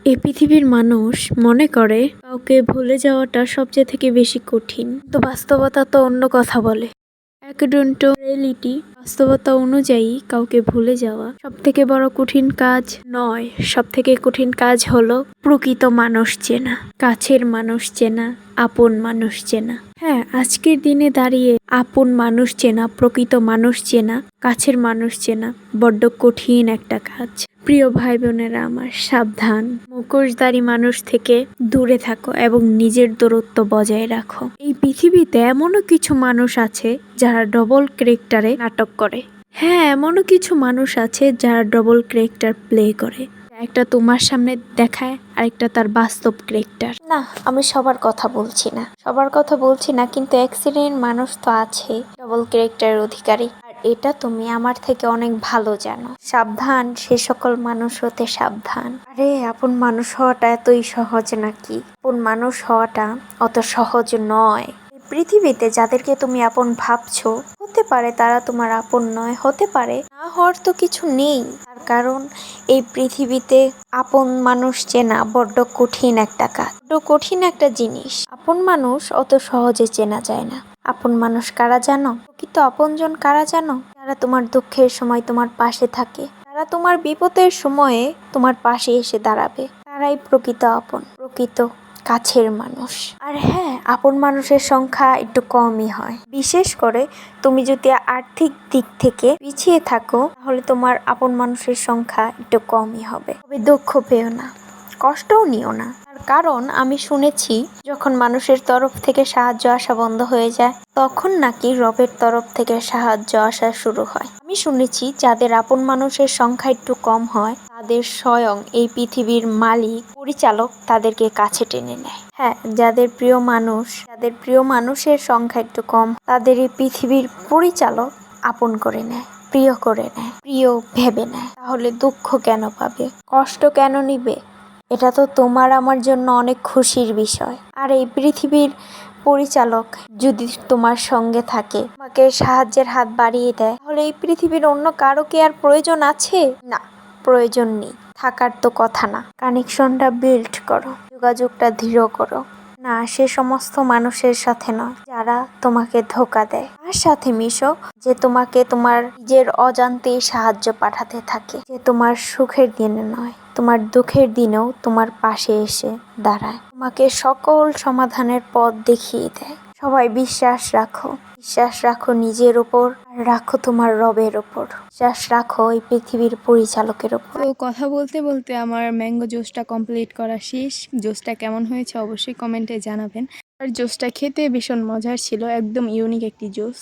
এই পৃথিবীর মানুষ মনে করে কাউকে ভুলে যাওয়াটা সবচেয়ে থেকে বেশি কঠিন, তো বাস্তবতা তো অন্য কথা বলে। অ্যাকর্ডিং টু রিয়েলিটি, বাস্তবতা অনুযায়ী কাউকে ভুলে যাওয়া সব থেকে বড় কঠিন কাজ নয়। সব থেকে কঠিন কাজ হলো প্রকৃত মানুষ চেনা, কাছের মানুষ চেনা, আপন মানুষ চেনা। হ্যাঁ, আজকের দিনে দাঁড়িয়ে আপন মানুষ চেনা, প্রকৃত মানুষ চেনা, কাছের মানুষ চেনা বড্ড কঠিন একটা কাজ। প্রিয় ভাই বোনেরা আমার, সাবধান। মুখোশধারী মানুষ থেকে দূরে থাকো এবং নিজের দূরত্ব বজায় রাখো। এই পৃথিবীতে এমনও কিছু মানুষ আছে যারা ডবল ক্যারেক্টারে নাটক করে। হ্যাঁ, এমনও কিছু মানুষ আছে যারা ডবল ক্যারেক্টার প্লে করে। একটা তোমার সামনে দেখায়, আরেকটা তার বাস্তব ক্যারেক্টার। না, আমি সবার কথা বলছি না, কিন্তু এক শ্রেণীর মানুষ তো আছে ডবল ক্যারেক্টারের অধিকারী। আর এটা তুমি আমার থেকে অনেক ভালো জানো। সাবধান, সে সকল মানুষ হতে সাবধান। আরে, আপন মানুষ হওয়াটা এতই সহজ নাকি? আপন মানুষ হওয়াটা অত সহজ নয়। পৃথিবীতে যাদেরকে তুমি আপন ভাবছো, হতে পারে তারা তোমার আপন নয়, হতে পারে না হওয়ার তো কিছু নেই। তার কারণ এই পৃথিবীতে আপন মানুষ চেনা বড্ড কঠিন একটা কাজ, বড্ড কঠিন একটা জিনিস। আপন মানুষ অত সহজে চেনা যায় না। আপন মানুষ কারা জানো? প্রকৃত আপনজন কারা জানো? যারা তোমার দুঃখের সময় তোমার পাশে থাকে, যারা তোমার বিপদের সময়ে তোমার পাশে এসে দাঁড়াবে, তারাই প্রকৃত আপন, প্রকৃত কাছের মানুষ। আর হ্যাঁ, আপন মানুষের সংখ্যা একটু কমই হয়। বিশেষ করে তুমি যদি আর্থিক দিক থেকে পিছিয়ে থাকো, তাহলে তোমার আপন মানুষের সংখ্যা একটু কমই হবে। তবে দুঃখ পেও না, কষ্টও নিও না। তার কারণ আমি শুনেছি, যখন মানুষের তরফ থেকে সাহায্য আসা বন্ধ হয়ে যায়, তখন নাকি রবের তরফ থেকে সাহায্য আসা শুরু হয়। আমি শুনেছি যাদের আপন মানুষের সংখ্যা একটু কম হয়, তাদের স্বয়ং এই পৃথিবীর মালিক, পরিচালক তাদেরকে কাছে টেনে নেয়। হ্যাঁ, যাদের প্রিয় মানুষের সংখ্যা একটু কম, তাদের এই পৃথিবীর পরিচালক আপন করে নেয়, প্রিয় করে নেয়, প্রিয় ভেবে নেয়। তাহলে দুঃখ কেন পাবে, কষ্ট কেন নিবে? এটা তো তোমার আমার জন্য অনেক খুশির বিষয়। আর এই পৃথিবীর পরিচালক যদি তোমার সঙ্গে থাকে, তোমাকে সাহায্যের হাত বাড়িয়ে দেয়, তাহলে এই পৃথিবীর অন্য কারো কি আর প্রয়োজন আছে? না, প্রয়োজন নেই। থাকার তো কথা না। কানেকশনটা বিল্ড করো, যোগাযোগটা দৃঢ় করো। না, সে সমস্ত মানুষের সাথে নয় যারা তোমাকে ধোঁকা দেয়। তার সাথে মিশো যে তোমাকে তোমার নিজের অজান্তেই সাহায্য পাঠাতে থাকে, যে তোমার সুখের দিনে নয়, তোমার দুঃখের দিনেও তোমার পাশে এসে দাঁড়ায়, তোমাকে সকল সমাধানের পথ দেখিয়ে দেয়। সবাই বিশ্বাস রাখো নিজের ওপর, আর রাখো তোমার রবের ওপর, বিশ্বাস রাখো এই পৃথিবীর পরিচালকের ওপর। তো কথা বলতে বলতে আমার ম্যাঙ্গো জুসটা কমপ্লিট করা শেষ। জুসটা কেমন হয়েছে অবশ্যই কমেন্টে জানাবেন। আর জুসটা খেতে ভীষণ মজার ছিল, একদম ইউনিক একটি জুস।